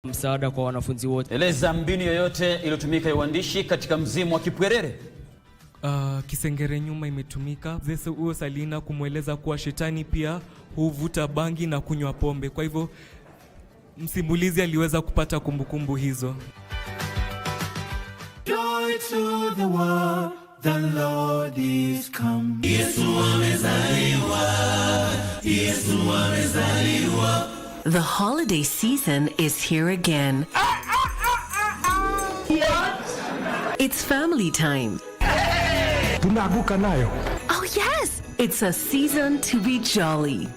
Msaada kwa wanafunzi wote. Eleza mbinu yoyote iliyotumika ya uandishi katika mzimu wa Kipwerere. Kisengere nyuma imetumika. Zesu huo Salina kumweleza kuwa shetani pia huvuta bangi na kunywa pombe. Kwa hivyo msimulizi aliweza kupata kumbukumbu hizo. Joy to the world, the Lord is come. Yesu amezaliwa, Yesu amezaliwa. The holiday season is here again. It's family time. Tunaanguka nayo. Oh yes, it's a season to be jolly.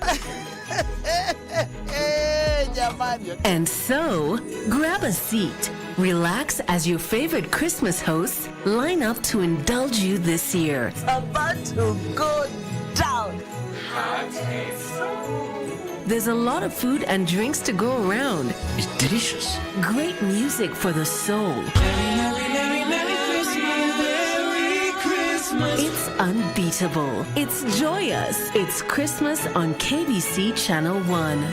And so, grab a seat, relax as your favorite Christmas hosts line up to indulge you this year. It's about to go down. There's a lot of food and drinks to go around. It's delicious. Great music for the soul. It's unbeatable. It's joyous. It's Christmas on KBC Channel 1.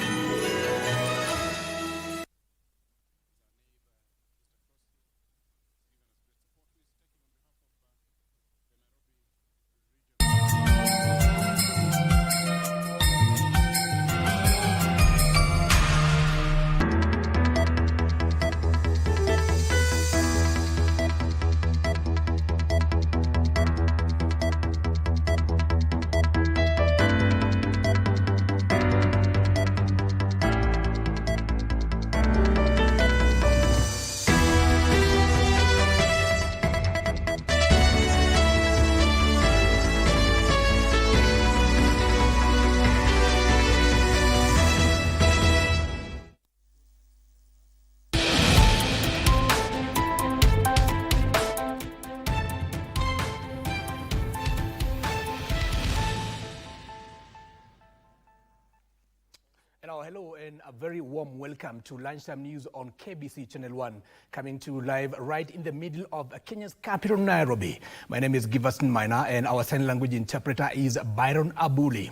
Hello and a very warm welcome to Lunchtime News on KBC Channel 1, coming to you live right in the middle of Kenya's capital, Nairobi. My name is Giverson, Maina, and our sign language interpreter is Byron Abuli.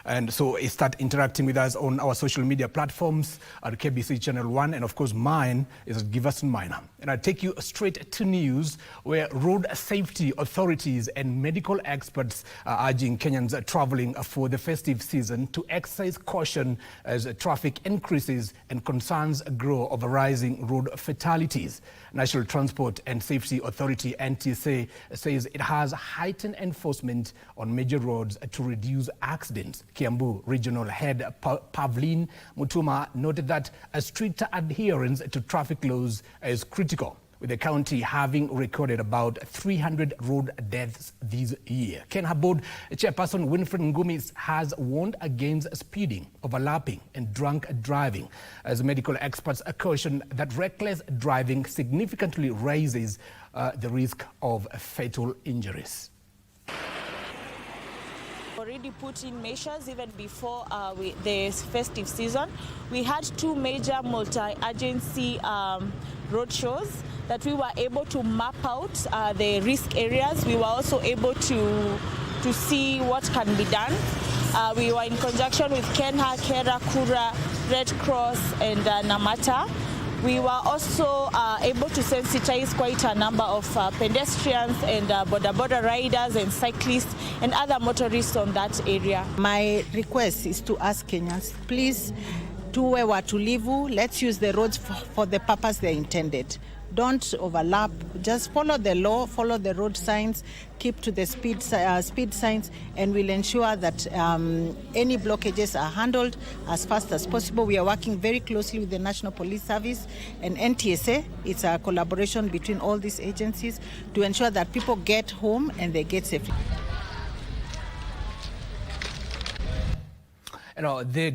And so start interacting with us on our social media platforms at KBC Channel 1, and of course mine is at Giverson Maina. And I take you straight to news where road safety authorities and medical experts are urging Kenyans traveling for the festive season to exercise caution as traffic increases and concerns grow over rising road fatalities. National Transport and Safety Authority (NTSA) says it has heightened enforcement on major roads to reduce accidents. Kiambu Regional Head Pavlin Mutuma noted that a stricter adherence to traffic laws is critical, with the county having recorded about 300 road deaths this year. Ken Habod Chairperson Winfred Ngumi has warned against speeding, overlapping and drunk driving, as medical experts caution that reckless driving significantly raises the risk of fatal injuries. Already put in measures even before the festive season. We had two major multi-agency road shows that we were able to map out the risk areas. We were also able to see what can be done. We were in conjunction with Kenha, Kera, Kura, Red Cross and Namata. We were also able to sensitize quite a number of pedestrians and border riders and cyclists and other motorists on that area. My request is to ask Kenyans, please, tuwe watulivu, let's use the roads for the purpose they're intended. Don't overlap, just follow the law, follow the road signs, keep to the speed signs, and we'll ensure that any blockages are handled as fast as possible. We are working very closely with the National Police Service and NTSA. It's a collaboration between all these agencies to ensure that people get home and they get safely. The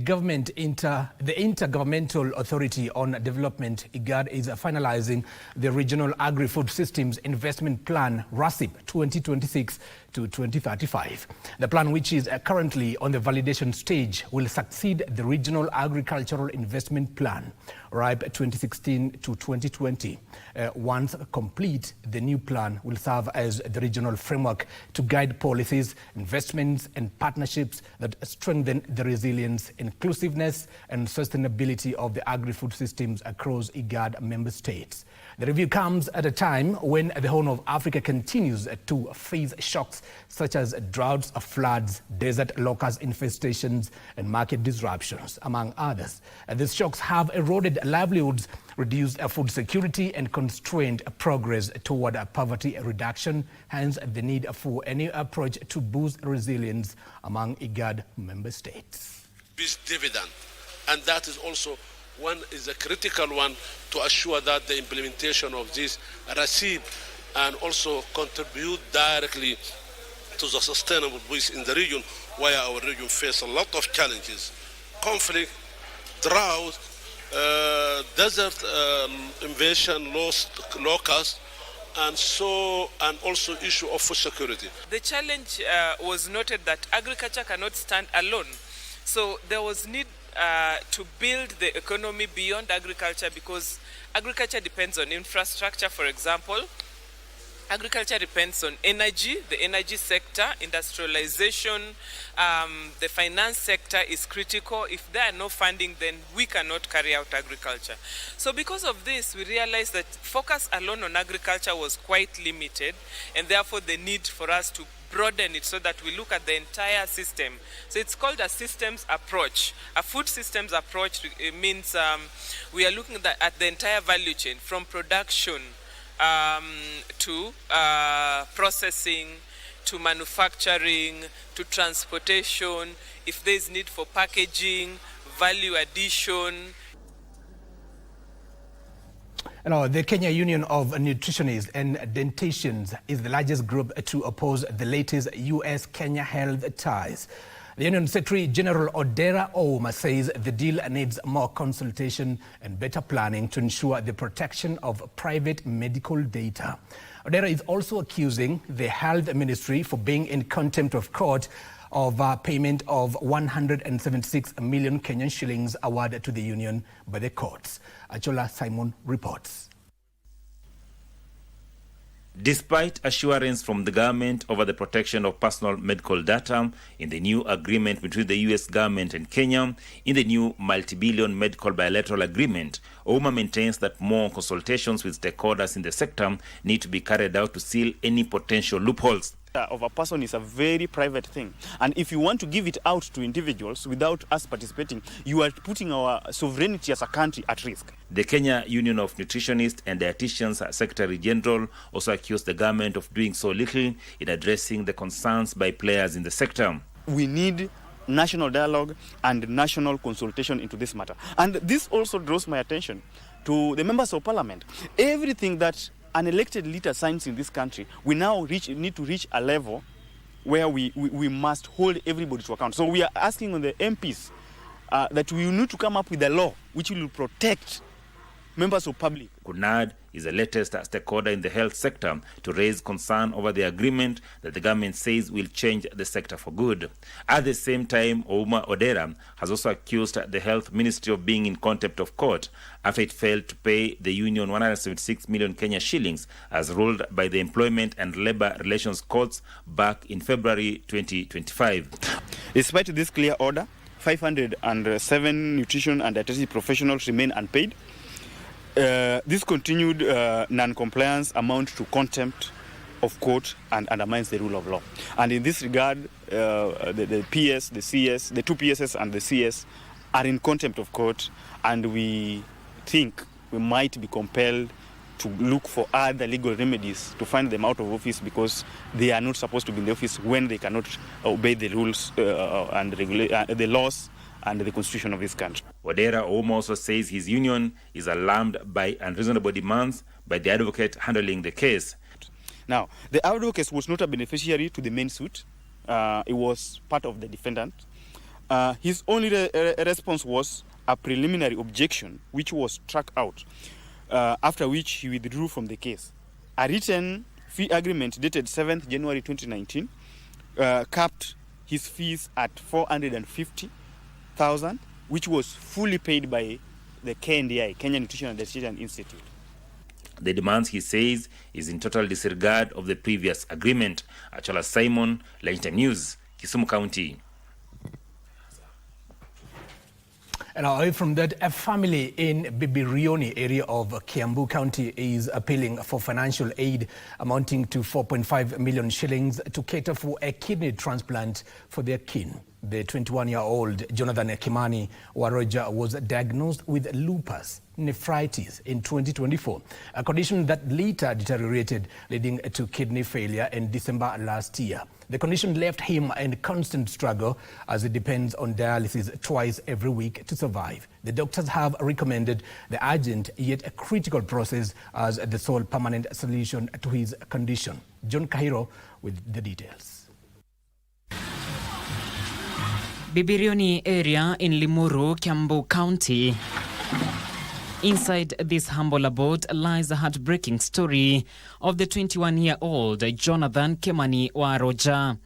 Intergovernmental Authority on Development, IGAD, is finalizing the Regional Agri-Food Systems Investment Plan, RASIP 2026 to 2035. The plan, which is currently on the validation stage, will succeed the Regional Agricultural Investment Plan, RIPE 2016 to 2020. Once complete, the new plan will serve as the regional framework to guide policies, investments, and partnerships that strengthen the resilience, inclusiveness, and sustainability of the agri-food systems across IGAD member states. The review comes at a time when the Horn of Africa continues to face shocks such as droughts, floods, desert locust infestations, and market disruptions, among others. These shocks have eroded livelihoods, reduced food security, and constrained progress toward poverty reduction, hence the need for a new approach to boost resilience among IGAD member states. This dividend, and that is also one is a critical one to assure that the implementation of this receive and also contribute directly to the sustainable peace in the region, where our region faces a lot of challenges: conflict, drought, desert invasion, locust, and also issue of food security. The challenge was noted that agriculture cannot stand alone, so there was need to build the economy beyond agriculture, because agriculture depends on infrastructure. For example, agriculture depends on energy, the energy sector, industrialization, the finance sector is critical. If there are no funding, then we cannot carry out agriculture. So because of this, we realized that focus alone on agriculture was quite limited, and therefore the need for us to broaden it so that we look at the entire system. So it's called a systems approach. A food systems approach means we are looking at the entire value chain, from production to processing, to manufacturing, to transportation, if there is need for packaging, value addition. The Kenya Union of Nutritionists and Dentitians is the largest group to oppose the latest US-Kenya health ties. The Union Secretary General Odera Ouma says the deal needs more consultation and better planning to ensure the protection of private medical data. Odera is also accusing the Health Ministry for being in contempt of court of payment of 176 million Kenyan shillings awarded to the union by the courts. Achola Simon reports. Despite assurance from the government over the protection of personal medical data in the new agreement between the US government and Kenya, in the new multi-billion medical bilateral agreement, Ouma maintains that more consultations with stakeholders in the sector need to be carried out to seal any potential loopholes. Of a person is a very private thing, and if you want to give it out to individuals without us participating, you are putting our sovereignty as a country at risk. The Kenya Union of Nutritionists and Dietitians Secretary General also accused the government of doing so little in addressing the concerns by players in the sector. We need national dialogue and national consultation into this matter, and this also draws my attention to the members of parliament. Everything that an elected leader signs in this country, we now need to reach a level where we must hold everybody to account. So we are asking on the MPs that we need to come up with a law which will protect members of public. KUNAD is the latest stakeholder in the health sector to raise concern over the agreement that the government says will change the sector for good. At the same time, Ouma Odera has also accused the Health Ministry of being in contempt of court after it failed to pay the union 176 million Kenya shillings as ruled by the Employment and Labour Relations Courts back in February 2025. Despite this clear order, 507 nutrition and dietetics professionals remain unpaid. This continued non-compliance amounts to contempt of court and undermines the rule of law. And in this regard, the PS, the CS, the two PSs and the CS are in contempt of court, and we think we might be compelled to look for other legal remedies to find them out of office, because they are not supposed to be in the office when they cannot obey the rules and the laws and the constitution of this country. Odera Ouma also says his union is alarmed by unreasonable demands by the advocate handling the case. Now, the advocate was not a beneficiary to the main suit. It was part of the defendant. His only response was a preliminary objection, which was struck out, after which he withdrew from the case. A written fee agreement dated 7th January 2019 capped his fees at 450,000, which was fully paid by the KNDI, Kenya Nutrition and Dietetics Institute. The demands, he says, is in total disregard of the previous agreement. Achola Simon, Lunchtime News, Kisumu County. And away from that, a family in Bibirioni area of Kiambu County is appealing for financial aid amounting to 4.5 million shillings to cater for a kidney transplant for their kin. The 21-year-old Jonathan Kimani Waroja was diagnosed with lupus nephritis in 2024, a condition that later deteriorated, leading to kidney failure in December last year. The condition left him in constant struggle as he depends on dialysis twice every week to survive. The doctors have recommended the urgent yet a critical process as the sole permanent solution to his condition. John Kahiro with the details. Bibirioni area in Limuru, Kiambu County. Inside this humble abode lies a heartbreaking story of the 21-year-old Jonathan Kimani Waroja.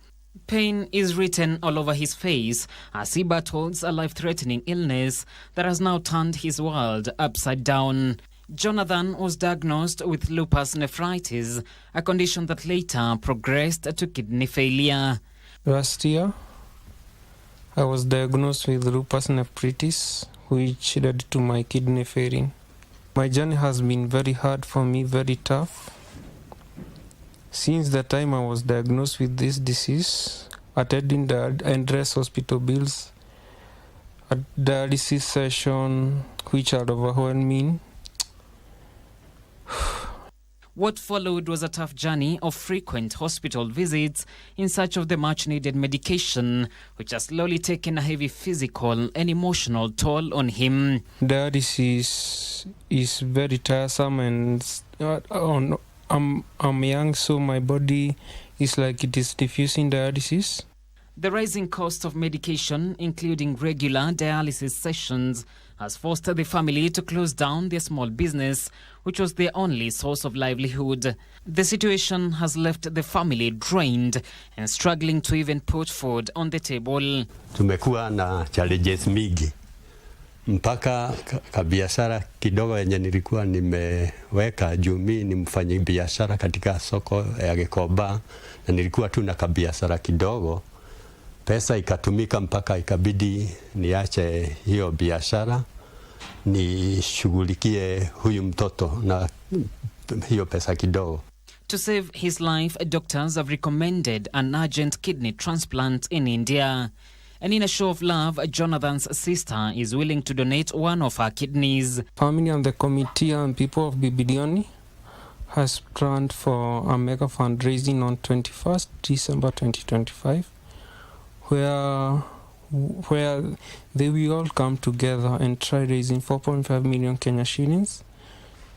Pain is written all over his face as he battles a life-threatening illness that has now turned his world upside down. Jonathan was diagnosed with lupus nephritis, a condition that later progressed to kidney failure. Last year, I was diagnosed with lupus nephritis, which led to my kidney failing. My journey has been very hard for me, very tough. Since the time I was diagnosed with this disease, attending the endless hospital bills, a dialysis session, which had overwhelmed me. What followed was a tough journey of frequent hospital visits in search of the much-needed medication, which has slowly taken a heavy physical and emotional toll on him. Dialysis is very tiresome, and I'm young, so my body is like it is diffusing dialysis. The rising cost of medication, including regular dialysis sessions, has forced the family to close down their small business, which was their only source of livelihood. The situation has left the family drained and struggling to even put food on the table. Tumekuwa na challenges mingi mpaka kabiashara kidogo yenye nilikuwa nimeweka juu mimi ni mfanyi biashara katika soko ya Gikomba, na nilikuwa tu na kabiashara kidogo. Pesa ikatumika mpaka ikabidi niache hiyo biashara nishughulikie huyu mtoto na hiyo pesa kidogo. To save his life, doctors have recommended an urgent kidney transplant in India. And in a show of love, Jonathan's sister is willing to donate one of her kidneys. Family and the committee and people of Bibirioni has planned for a mega fundraising on 21st December 2025. Where they will all come together and try raising 4.5 million Kenya shillings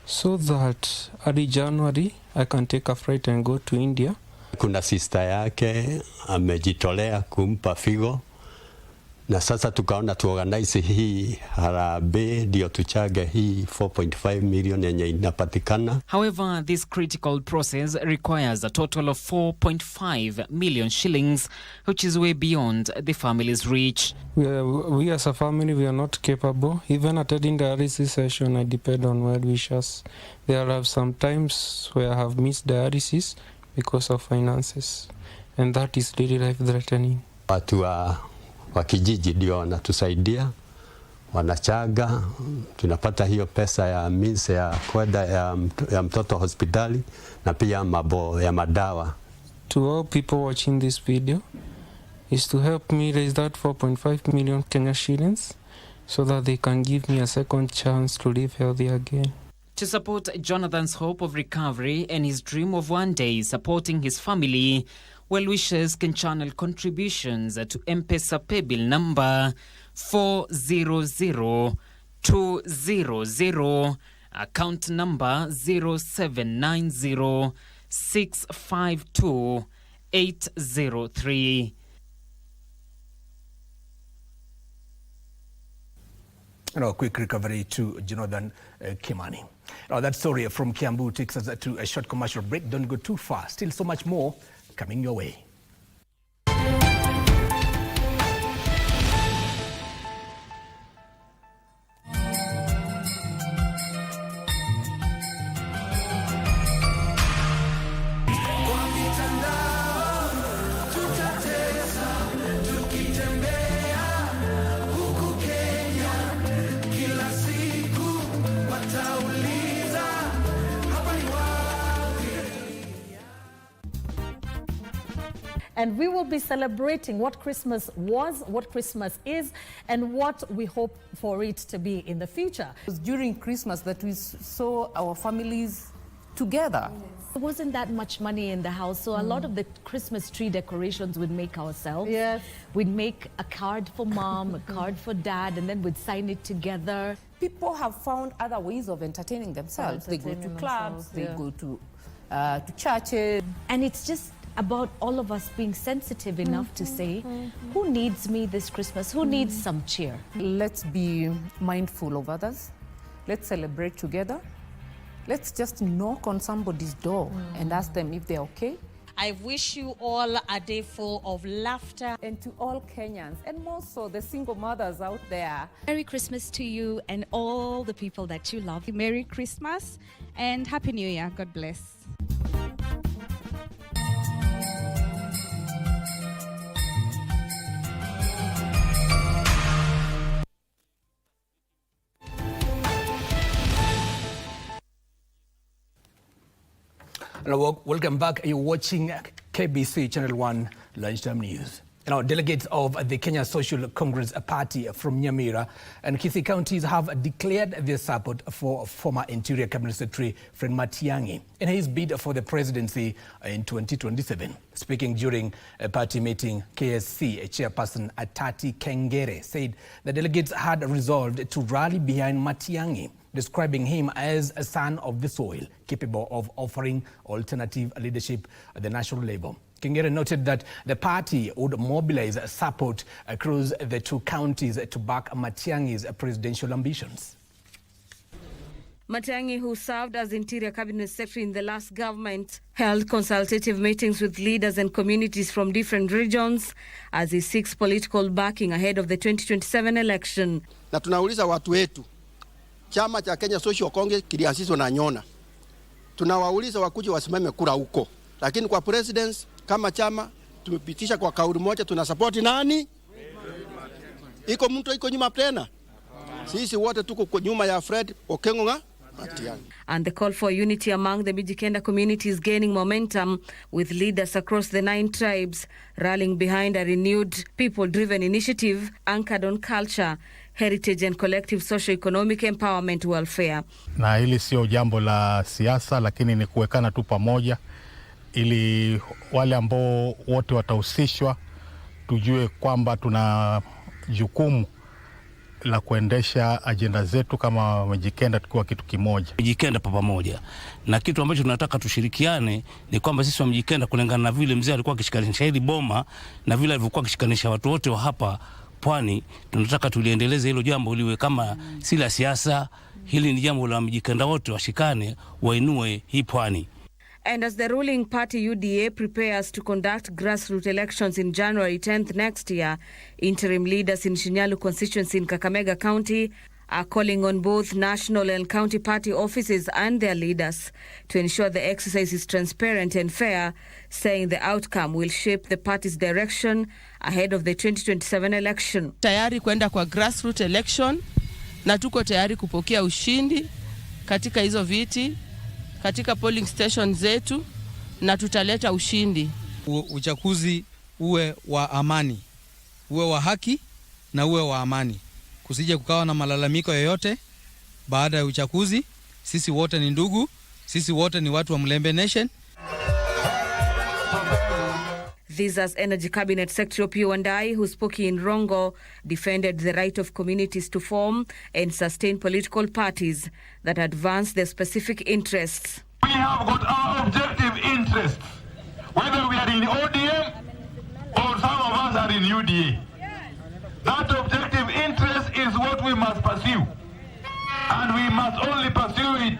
so that early January I can take a flight and go to India. Kuna sister yake amejitolea kumpa figo, na sasa tukaona tuorganize hii harambee ndio tuchage hii 4.5 million yenye inapatikana. However, this critical process requires a total of 4.5 million shillings, which is way beyond the family's reach. We as a family, we are not capable. Even attending the dialysis session, I depend on well wishers. There are some times where I have missed dialysis because of finances, and that is really life-threatening. Watu wa kijiji ndio wanatusaidia, wanachaga, tunapata hiyo pesa ya means ya kwenda ya mtoto hospitali na pia mabo ya madawa. To all people watching this video is to help me raise that 4.5 million Kenya shillings so that they can give me a second chance to live healthy again. To support Jonathan's hope of recovery and his dream of one day supporting his family, well-wishers can channel contributions to M-Pesa paybill number 400200, account number 0790652803. A quick recovery to Jonathan Kimani. Now that story from Kiambu takes us to a short commercial break. Don't go too far. Still so much more coming your way. And we will be celebrating what Christmas was, what Christmas is, and what we hope for it to be in the future. It was during Christmas that we saw our families together. There wasn't that much money in the house, so a lot of the Christmas tree decorations we'd make ourselves. Yes. We'd make a card for mom, a card for dad, and then we'd sign it together. People have found other ways of entertaining themselves. They go to clubs, they go to churches. And it's just about all of us being sensitive enough to say, who needs me this Christmas? Who needs some cheer? Let's be mindful of others. Let's celebrate together. Let's just knock on somebody's door and ask them if they're okay. I wish you all a day full of laughter. And to all Kenyans, and more so the single mothers out there. Merry Christmas to you and all the people that you love. Merry Christmas and Happy New Year. God bless. Hello, welcome back. You're watching KBC Channel 1 Lunchtime News. Now, delegates of the Kenya Social Congress Party from Nyamira and Kisii counties have declared their support for former Interior Cabinet Secretary Fred Matiang'i in his bid for the presidency in 2027. Speaking during a party meeting, KSC chairperson Atati Kengere said the delegates had resolved to rally behind Matiang'i, describing him as a son of the soil, capable of offering alternative leadership at the national level. Kengere noted that the party would mobilize support across the two counties to back Matiang'i's presidential ambitions. Matiang'i, who served as Interior Cabinet Secretary in the last government, held consultative meetings with leaders and communities from different regions as he seeks political backing ahead of the 2027 election. Na tunauliza watu wetu, chama cha Kenya Social Congress kilianzishwa na Nyona. Tunawauliza wakuje wasimame kura huko. Lakini kwa presidents kama chama tumepitisha kwa kauli moja, tunasupport nani? Iko mtu iko nyuma tena? Sisi wote tuko nyuma ya Fred Okengonga Matiang'i. And the call for unity among the Mijikenda community is gaining momentum, with leaders across the 9 tribes rallying behind a renewed people-driven initiative anchored on culture, heritage and collective socio-economic empowerment welfare. Na hili sio jambo la siasa, lakini ni kuwekana tu pamoja ili wale ambao wote watahusishwa tujue kwamba tuna jukumu la kuendesha agenda zetu kama Mijikenda tukiwa kitu kimoja. Mijikenda pamoja. Na kitu ambacho tunataka tushirikiane ni kwamba sisi wa Mijikenda, kulingana na vile mzee alikuwa akishikanisha hili boma na vile alivyokuwa akishikanisha watu wote wa hapa pwani, tunataka tuliendeleze hilo jambo liwe kama si la siasa. Hili ni jambo la Mijikenda wote washikane wainue hii pwani. And as the ruling party UDA prepares to conduct grassroots elections in January 10th next year, interim leaders in Shinyalu constituency in Kakamega County are calling on both national and county party offices and their leaders to ensure the exercise is transparent and fair, saying the outcome will shape the party's direction ahead of the 2027 election. Tayari kwenda kwa grassroots election na tuko tayari kupokea ushindi katika hizo viti, katika polling station zetu, na tutaleta ushindi. Uchaguzi uwe wa amani, uwe wa haki na uwe wa amani. Kusije kukawa na malalamiko yoyote baada ya uchaguzi. Sisi wote ni ndugu, sisi wote ni watu wa Mlembe Nation. This as Energy Cabinet Secretary Opiyo Wandayi, who spoke in Rongo, defended the right of communities to form and sustain political parties that advance their specific interests. We have got our objective interests, whether we are in ODM or some of us are in UDA. That objective interest is what we must pursue, and we must only pursue it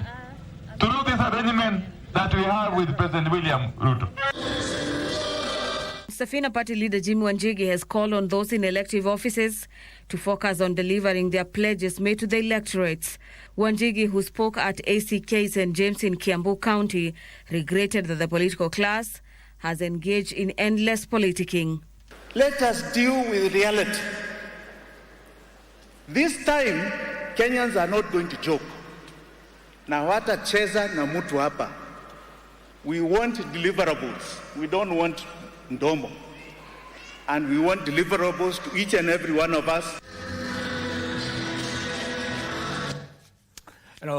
through this arrangement that we have with President William Ruto. Safina Party leader Jimmy Wanjigi has called on those in elective offices to focus on delivering their pledges made to the electorates. Wanjigi, who spoke at ACK St. James in Kiambu County, regretted that the political class has engaged in endless politicking. Let us deal with reality. This time, Kenyans are not going to joke. Na wata cheza na mtu hapa. We want deliverables. We don't want ndomo. and we want deliverables to each and every one of us.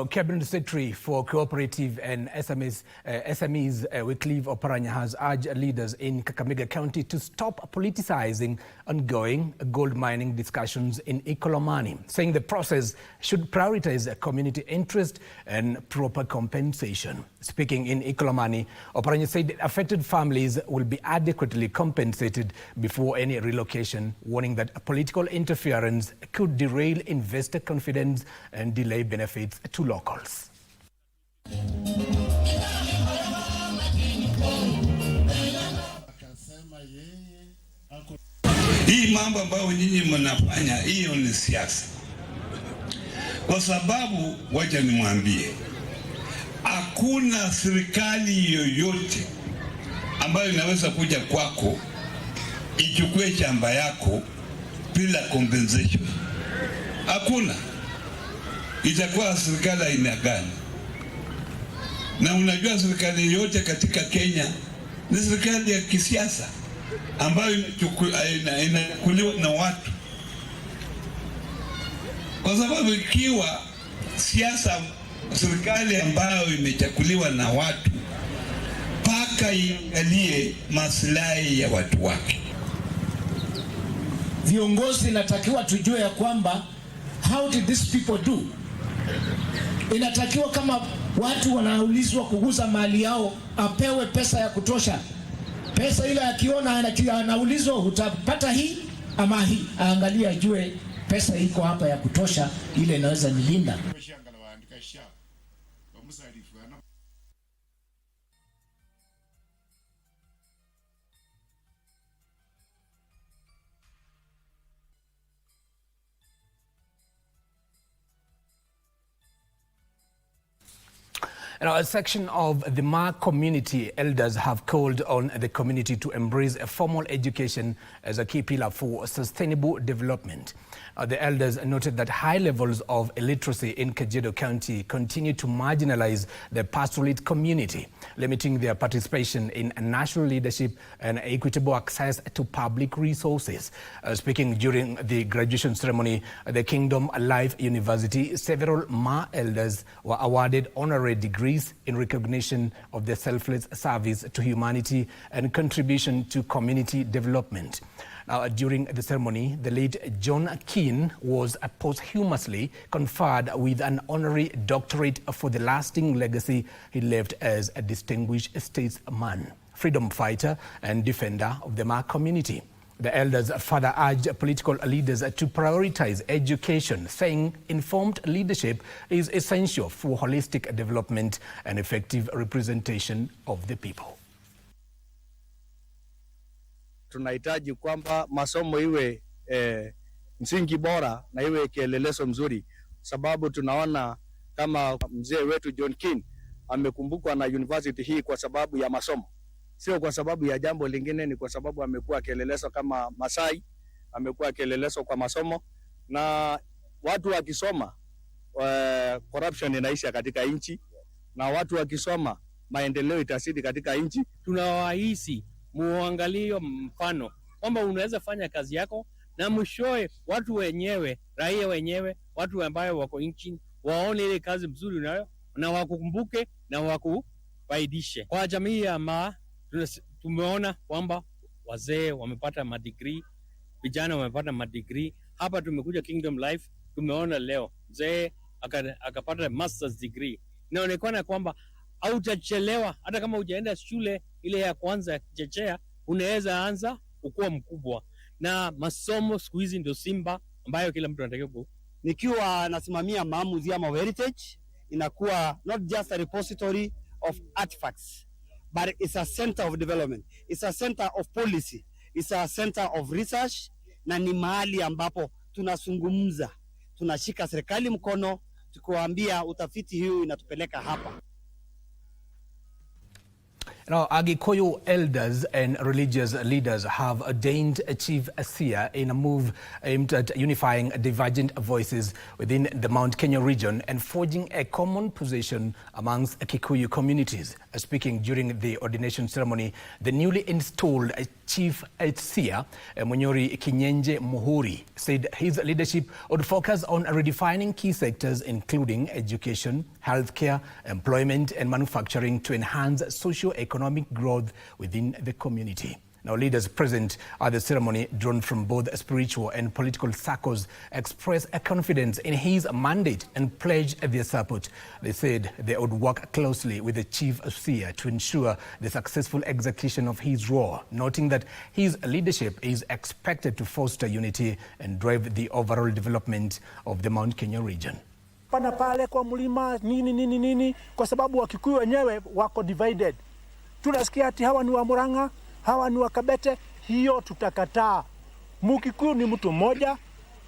Cabinet Secretary for Cooperative and SMEs, Wycliffe Oparanya, has urged leaders in Kakamega County to stop politicizing ongoing gold mining discussions in Ikolomani, saying the process should prioritize community interest and proper compensation. Speaking in Ikolomani, Oparanya said affected families will be adequately compensated before any relocation, warning that political interference could derail investor confidence and delay benefits to locals. Hii mambo ambayo nyinyi mnafanya hiyo ni siasa. Kwa sababu wacha nimwambie, hakuna serikali yoyote ambayo inaweza kuja kwako ichukue shamba yako bila compensation. Hakuna. Itakuwa serikali aina gani? Na unajua serikali yote katika Kenya ni serikali ya kisiasa ambayo inakuliwa na watu. Kwa sababu ikiwa siasa, serikali ambayo imechakuliwa na watu, paka iangalie maslahi ya watu wake. Viongozi natakiwa tujue ya kwamba how did these people do? Inatakiwa kama watu wanaulizwa kuguza mali yao, apewe pesa ya kutosha. Pesa ile akiona anaulizwa utapata hii ama hii, aangalia ajue pesa iko hapa ya kutosha, ile inaweza nilinda. Now, a section of the Ma community elders have called on the community to embrace a formal education as a key pillar for sustainable development. The elders noted that high levels of illiteracy in Kajiado County continue to marginalize the pastoralist community, limiting their participation in national leadership and equitable access to public resources. Speaking during the graduation ceremony at the Kingdom Life University, several Ma elders were awarded honorary degrees in recognition of their selfless service to humanity and contribution to community development. During the ceremony, the late John Keane was posthumously conferred with an honorary doctorate for the lasting legacy he left as a distinguished statesman, freedom fighter, and defender of the Ma community. The elders further urged political leaders to prioritize education, saying informed leadership is essential for holistic development and effective representation of the people. Tunahitaji kwamba masomo iwe msingi bora na iwe kielelezo mzuri, sababu tunaona kama mzee wetu John Keane amekumbukwa na university hii kwa sababu ya masomo, sio kwa sababu ya jambo lingine. Ni kwa sababu amekuwa kielelezo kama Masai, amekuwa kielelezo kwa masomo, na watu wakisoma corruption inaisha katika nchi, na watu wakisoma maendeleo itasidi katika nchi. Tunawahisi muangalie mfano kwamba unaweza fanya kazi yako na mwishowe watu wenyewe, raia wenyewe, watu ambao wako nchini waone ile kazi mzuri unayo na wakukumbuke na wakufaidishe. Kwa jamii ya Ma tumeona kwamba wazee wamepata madigrii, vijana wamepata madigrii. Hapa tumekuja Kingdom Life, tumeona leo mzee akapata master's degree. Inaonekana kwamba hautachelewa, hata kama hujaenda shule ile ya kwanza ya chechea, unaweza anza ukua mkubwa. Na masomo siku hizi ndio simba ambayo kila mtu anatakiwa nikiwa nasimamia Ma Museum of Heritage, inakuwa not just a repository of artifacts, but it's a center of development, it's a center of policy, it's a center of research, na ni mahali ambapo tunazungumza, tunashika serikali mkono, tukiwaambia utafiti huu inatupeleka hapa. Now, Agricoyo elders and religious leaders have ordained a chief seer in a move aimed at unifying divergent voices within the Mount Kenya region and forging a common position amongst Kikuyu communities. Speaking during the ordination ceremony, the newly installed chief seer, Munyori Kinyenje Muhuri, said his leadership would focus on redefining key sectors including education, healthcare, employment and manufacturing to enhance socio-economic growth within the community. Now, leaders present at the ceremony, drawn from both spiritual and political circles, expressed a confidence in his mandate and pledged their support. They said they would work closely with the chief seer to ensure the successful execution of his role, noting that his leadership is expected to foster unity and drive the overall development of the Mount Kenya region. Pana pale kwa mlima nini kwa sababu Wakikuyu wenyewe wako divided. Tunasikia ati hawa ni wa Murang'a, hawa ni wa Kabete, hiyo tutakataa. Mukikuyu ni mtu mmoja,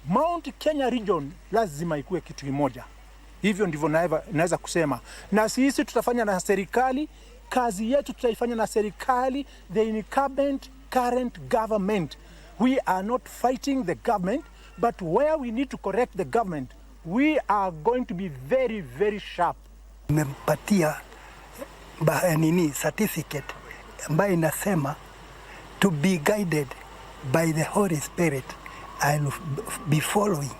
Mount Kenya region lazima ikuwe kitu kimoja. Hivyo ndivyo naweza kusema. Na sisi tutafanya na serikali, kazi yetu tutaifanya na serikali, the incumbent current government. We are not fighting the government, but where we need to correct the government, we are going to be very, very sharp. Nimempatia certificate ambayo inasema to be guided by the Holy Spirit. I'll be following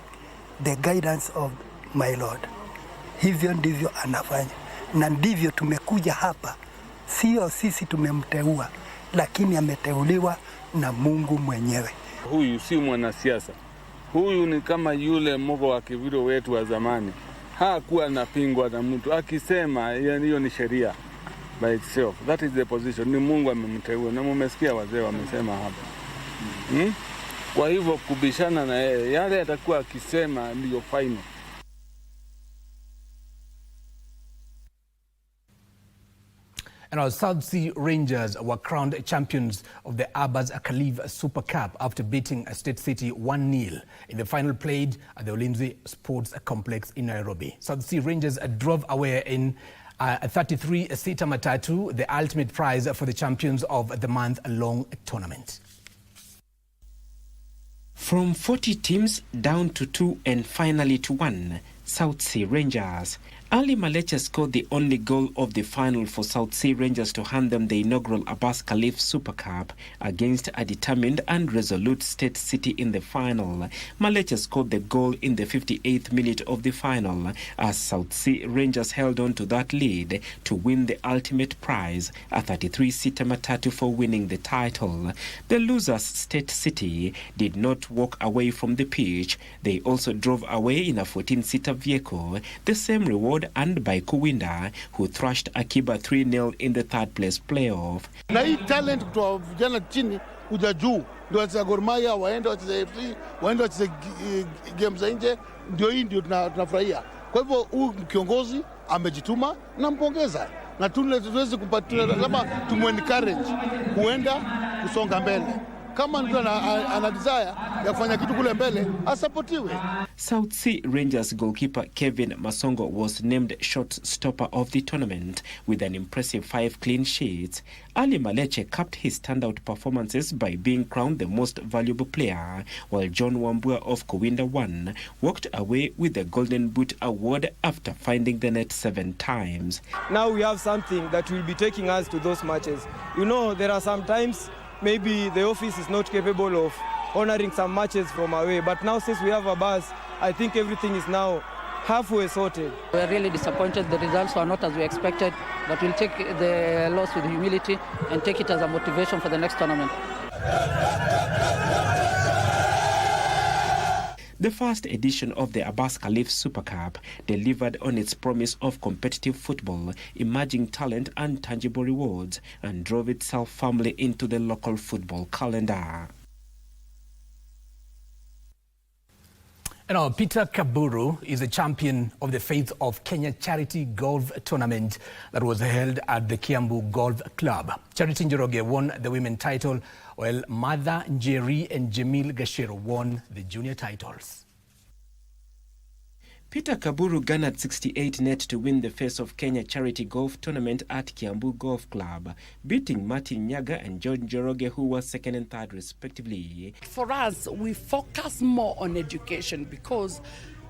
the guidance of my Lord. Hivyo ndivyo anafanya. Na ndivyo tumekuja hapa. Sio sisi tumemteua, lakini ameteuliwa na Mungu mwenyewe. Huyu si mwanasiasa. Huyu ni kama yule mmoja wa kiviro wetu wa zamani. Hakuwa anapingwa na mtu. Akisema hiyo ni sheria by itself. That is the position. Ni Mungu amemteua. Na mmesikia wazee wamesema hapa. Kwa hivyo kubishana na yeye, yale atakuwa akisema ndio final. And our South Sea Rangers were crowned champions of the Abbas Khalif Super Cup after beating State City 1-0 in the final played at the Ulinzi Sports Complex in Nairobi. South Sea Rangers drove away in a 33-seater matatu, the ultimate prize for the champions of the month-long tournament. From 40 teams down to 2 and finally to 1, South Sea Rangers. Ali Maleche scored the only goal of the final for South Sea Rangers to hand them the inaugural Abbas Khalif Super Cup against a determined and resolute State City in the final. Maleche scored the goal in the 58th minute of the final as South Sea Rangers held on to that lead to win the ultimate prize, a 33-seater matatu for winning the title. The losers, State City, did not walk away from the pitch. They also drove away in a 14-seater vehicle, the same reward and by Kuwinda, who thrashed Akiba 3-0 in the third place playoff. Na hii talent kutoa vijana chini kuja juu ndio wacheza Gor Mahia, waende wacheze AFC, waende wacheze games za nje, ndio hii ndio tunafurahia. Kwa hivyo huyu kiongozi amejituma na mpongeza. Na tuweze kupatia kama tumu-encourage kuenda kusonga mbele. Kama mtu ana desire ya kufanya kitu kule mbele, asapotiwe. South Sea Rangers goalkeeper Kevin Masongo was named shot stopper of the tournament with an impressive 5 clean sheets. Ali Maleche capped his standout performances by being crowned the most valuable player, while John Wambua of Kuwinda 1 walked away with the Golden Boot Award after finding the net 7 times. Now we have something that will be taking us to those matches. You know, there are some times maybe the office is not capable of honoring some matches from away. But now since we have Abbas, I think everything is now halfway sorted. We're really disappointed. The results were not as we expected, but we'll take the loss with humility and take it as a motivation for the next tournament. The first edition of the Abbas Khalif Super Cup delivered on its promise of competitive football, emerging talent and tangible rewards, and drove itself firmly into the local football calendar. And now, Peter Kaburu is a champion of the Faith of Kenya Charity Golf Tournament that was held at the Kiambu Golf Club. Charity Njoroge won the women's title, while Mother Njeri and Jamil Gashero won the junior titles. Peter Kaburu garnered 68 net to win the Face of Kenya charity golf tournament at Kiambu Golf Club, beating Martin Nyaga and John Njoroge, who was second and third respectively. For us, we focus more on education because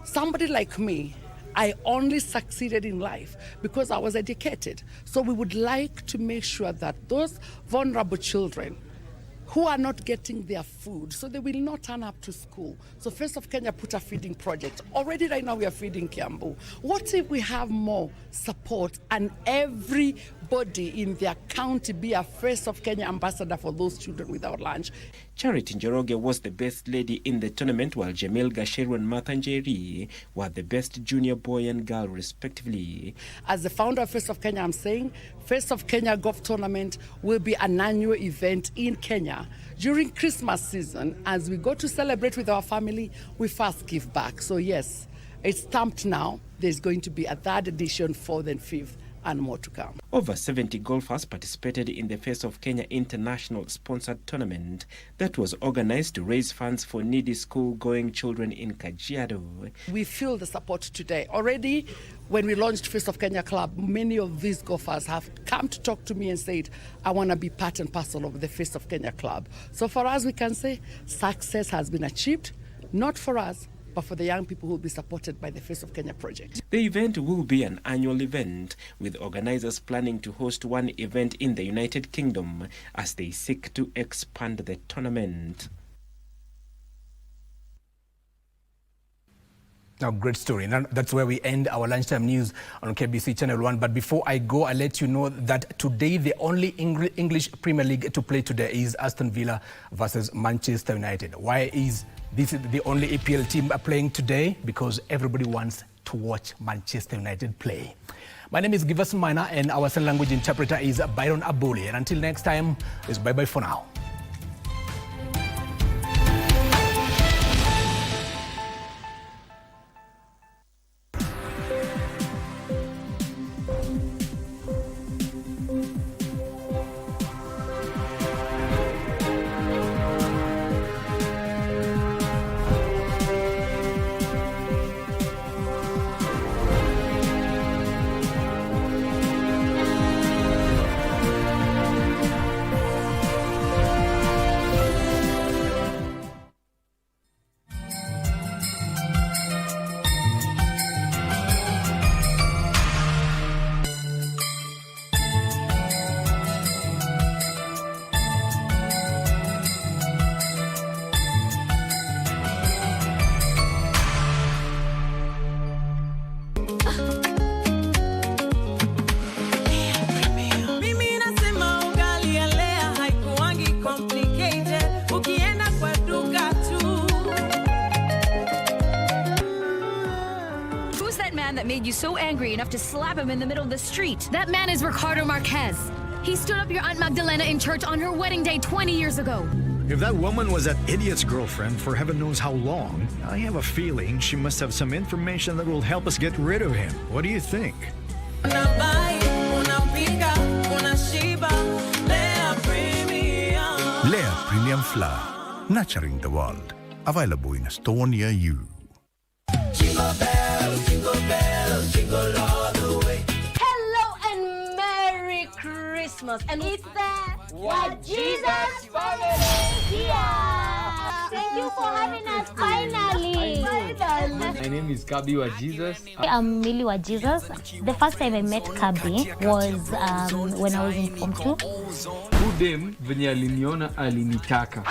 somebody like me, I only succeeded in life because I was educated. So we would like to make sure that those vulnerable children who are not getting their food, so they will not turn up to school. So Face of Kenya put a feeding project. Already right now we are feeding Kiambu. What if we have more support and everybody in their county be a Face of Kenya ambassador for those children without lunch? Charity Njoroge was the best lady in the tournament, while Jamil Gasheru and Martha Njeri were the best junior boy and girl respectively. As the founder of Face of Kenya, I'm saying Face of Kenya Golf Tournament will be an annual event in Kenya. During Christmas season, as we go to celebrate with our family, we first give back. So yes, it's stamped now. There's going to be a third edition, fourth and fifth, and more to come. Over 70 golfers participated in the Face of Kenya International sponsored tournament that was organized to raise funds for needy school-going children in Kajiado. We feel the support today. Already, when we launched Face of Kenya Club, many of these golfers have come to talk to me and said, I want to be part and parcel of the Face of Kenya Club. So for us, we can say success has been achieved, not for us, but for the young people who will be supported by the Face of Kenya project. The event will be an annual event, with organizers planning to host one event in the United Kingdom as they seek to expand the tournament. Now, great story. Now, that's where we end our lunchtime news on KBC Channel 1. But before I go, I'll let you know that today the only English Premier League to play today is Aston Villa versus Manchester United. Why is this the only EPL team playing today? Because everybody wants to watch Manchester United play. My name is Giverson Maina, and our sign language interpreter is Byron Abuli. And until next time, it's bye-bye for now. That made you so angry enough to slap him in the middle of the street? That man is Ricardo Marquez. He stood up your Aunt Magdalena in church on her wedding day 20 years ago. If that woman was that idiot's girlfriend for heaven knows how long, I have a feeling she must have some information that will help us get rid of him. What do you think? Lea Premium Flour, nurturing the world. Available in a store near you. Jingle bells, jingle bells, jingle all the way. Hello and Merry Christmas. And it's the What Jesus family here. Thank you for having us finally. My name is Kabi wa Jesus. I'm Millie wa Jesus. The first time I met Kabi was when I was in Form 2. Udem venye aliniona alinitaka.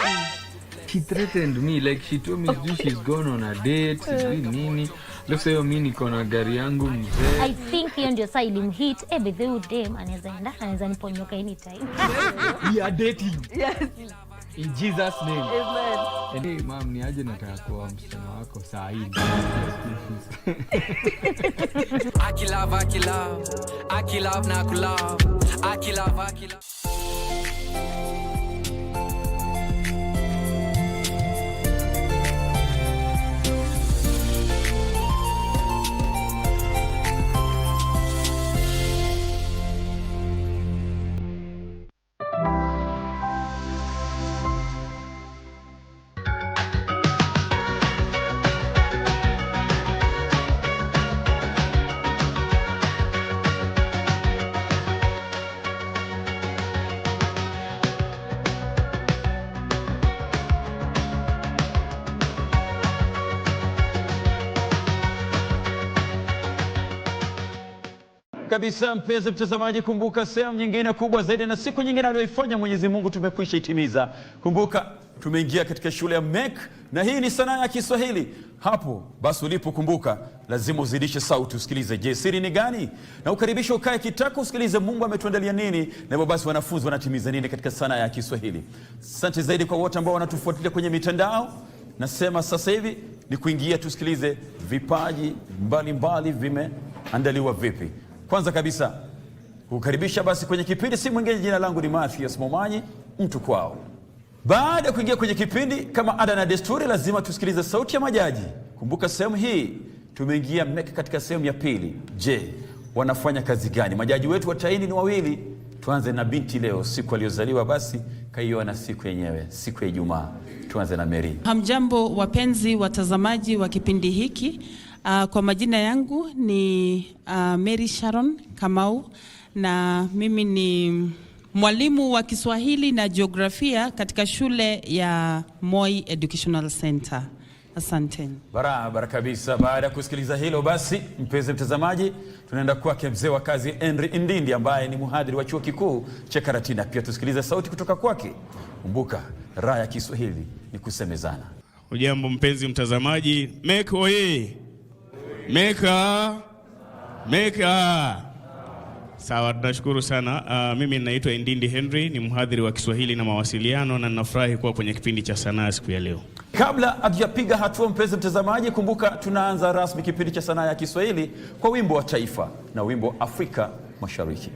She threatened me, like she told me she's gone on a date, nini. Let's say mimi niko na gari yangu mzee. I think hiyo ndio saa ilimhit, but the udem anaweza niponyoka anytime. We are dating. Yes. In Jesus name. Amen. And hey, mom, ni aje nataka kuwa msichana wako saa hii. Akilove na kulove. Akilove. kabisa. Mpenzi mtazamaji, kumbuka sehemu nyingine kubwa zaidi na siku nyingine aliyoifanya Mwenyezi Mungu tumekwisha itimiza. Kumbuka tumeingia katika shule ya MEC na hii ni sanaa ya Kiswahili. Hapo basi ulipokumbuka lazima uzidishe sauti usikilize. Je, siri ni gani? Na ukaribisha ukae kitako usikilize Mungu ametuandalia nini na hivyo basi wanafunzi wanatimiza nini katika sanaa ya Kiswahili. Asante zaidi kwa wote ambao wanatufuatilia kwenye mitandao. Nasema sasa hivi ni kuingia tusikilize vipaji mbalimbali vimeandaliwa vipi. Kwanza kabisa kukaribisha basi kwenye kipindi si mwingine, jina langu ni Mathias Momanyi, mtu kwao. Baada ya kuingia kwenye kipindi kama ada na desturi lazima tusikilize sauti ya majaji. Kumbuka sehemu hii tumeingia MEC katika sehemu ya pili. Je, wanafanya kazi gani? Majaji wetu wataini ni wawili. Tuanze na binti leo, siku aliyozaliwa basi kaiona siku yenyewe, siku ya Ijumaa. Tuanze na Mary. Hamjambo wapenzi watazamaji wa kipindi hiki. Kwa majina yangu ni Mary Sharon Kamau na mimi ni mwalimu wa Kiswahili na jiografia katika shule ya Moi Educational Center. Asante. Barabara kabisa. Baada ya kusikiliza hilo basi, mpenzi mtazamaji, tunaenda kwake mzee wa kazi Henry Indindi ambaye ni mhadhiri wa chuo kikuu cha Karatina. Pia tusikilize sauti kutoka kwake. Kumbuka raha ya Kiswahili ni kusemezana. Ujambo mpenzi mtazamaji, MEC oye. Meka. Sawa, tunashukuru sana. Mimi naitwa Indindi Henry, ni mhadhiri wa Kiswahili na mawasiliano na ninafurahi kuwa kwenye kipindi cha sanaa siku ya leo. Kabla hatujapiga hatua mpenzi mtazamaji, kumbuka tunaanza rasmi kipindi cha sanaa ya Kiswahili kwa wimbo wa taifa na wimbo Afrika Mashariki.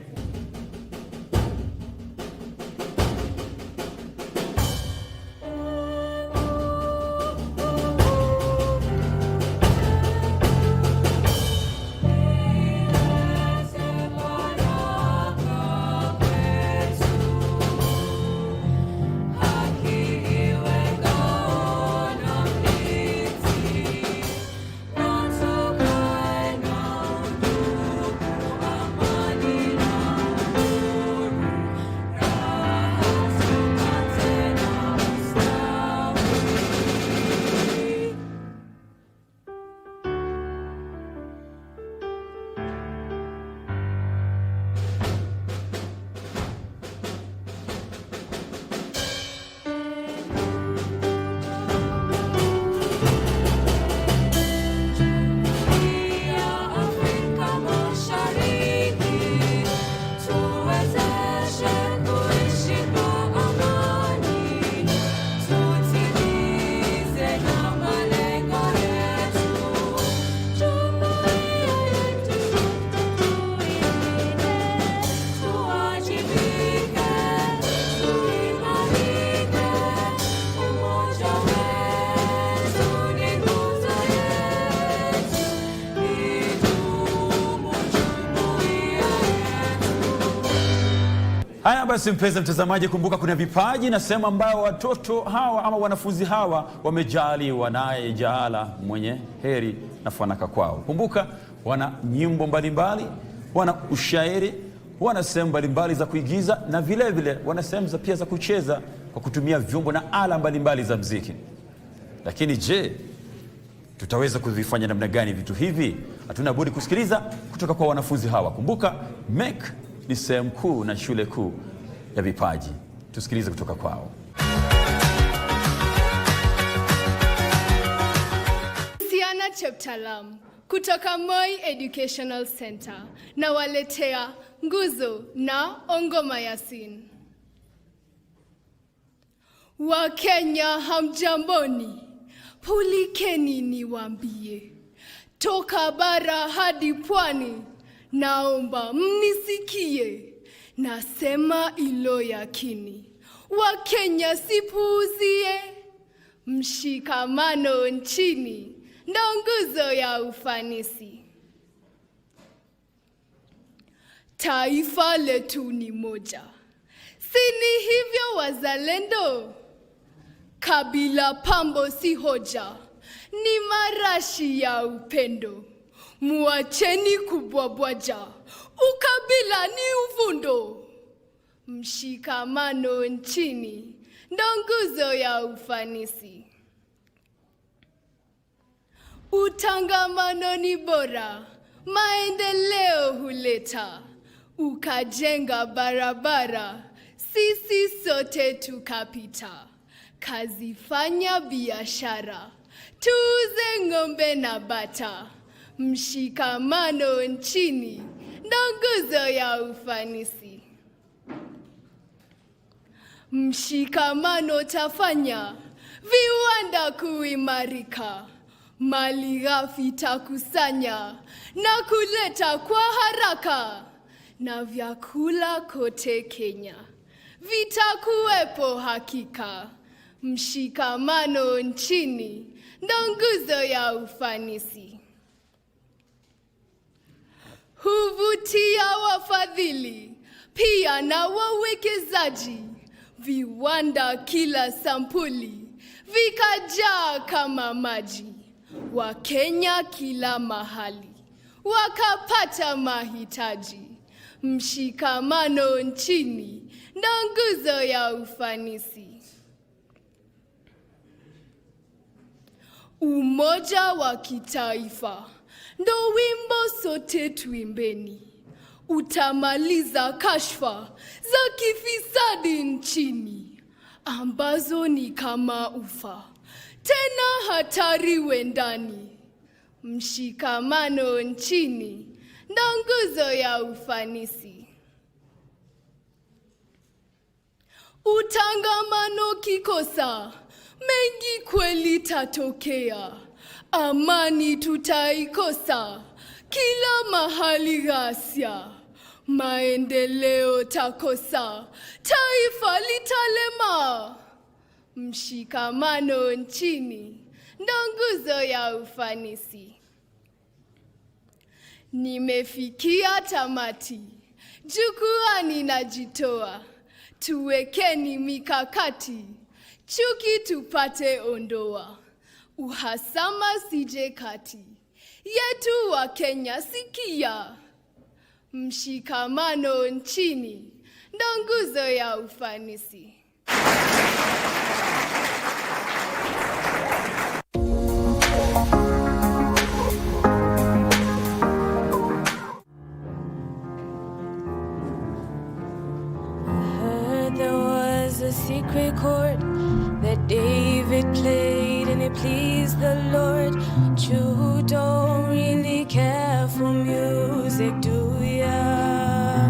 Haya basi mpenzi mtazamaji, kumbuka kuna vipaji na sehemu ambayo watoto hawa ama wanafunzi hawa wamejaliwa naye jaala mwenye heri na fanaka kwao. Kumbuka wana nyimbo mbalimbali, wana ushairi, wana sehemu mbalimbali za kuigiza na vile vile wana sehemu za pia za kucheza kwa kutumia vyombo na ala mbalimbali za muziki. Lakini je, tutaweza kuvifanya namna gani vitu hivi? Hatuna budi kusikiliza kutoka kwa wanafunzi hawa. Kumbuka MEC ni sehemu kuu na shule kuu ya vipaji. Tusikilize kutoka kwao. Siana Cheptalam kutoka Moi Educational Center na waletea nguzo na Ongoma Yasin. Wakenya hamjamboni, pulikeni niwaambie, toka bara hadi pwani, naomba mnisikie, nasema ilo yakini, Wakenya sipuuzie, mshikamano nchini ndo nguzo ya ufanisi. Taifa letu ni moja, sini hivyo wazalendo? Kabila pambo si hoja, ni marashi ya upendo. Muacheni kubwabwaja, ukabila ni uvundo. Mshikamano nchini ndo nguzo ya ufanisi. Utangamano ni bora, maendeleo huleta. Ukajenga barabara, sisi sote tukapita. Kazi fanya biashara, tuuze ng'ombe na bata. Mshikamano nchini, ndo nguzo ya ufanisi. Mshikamano tafanya viwanda kuimarika. Mali ghafi takusanya na kuleta kwa haraka. Na vyakula kote Kenya vitakuwepo hakika. Mshikamano nchini ndo nguzo ya ufanisi. Huvutia wafadhili pia na wawekezaji. Viwanda kila sampuli vikajaa kama maji. Wakenya kila mahali wakapata mahitaji. Mshikamano nchini ndo nguzo ya ufanisi. Umoja wa kitaifa ndo wimbo sote tuimbeni. Utamaliza kashfa za kifisadi nchini, ambazo ni kama ufa, tena hatari wendani. Mshikamano nchini ndo nguzo ya ufanisi. Utangamano kikosa, mengi kweli tatokea. Amani tutaikosa, kila mahali ghasia. Maendeleo takosa, taifa litalema. Mshikamano nchini ndo nguzo ya ufanisi. Nimefikia tamati, jukwani najitoa. Tuwekeni mikakati, chuki tupate ondoa. Uhasama sije kati yetu wa Kenya sikia. Mshikamano nchini ndo nguzo ya ufanisi. A secret chord that David played and it pleased the Lord. You don't really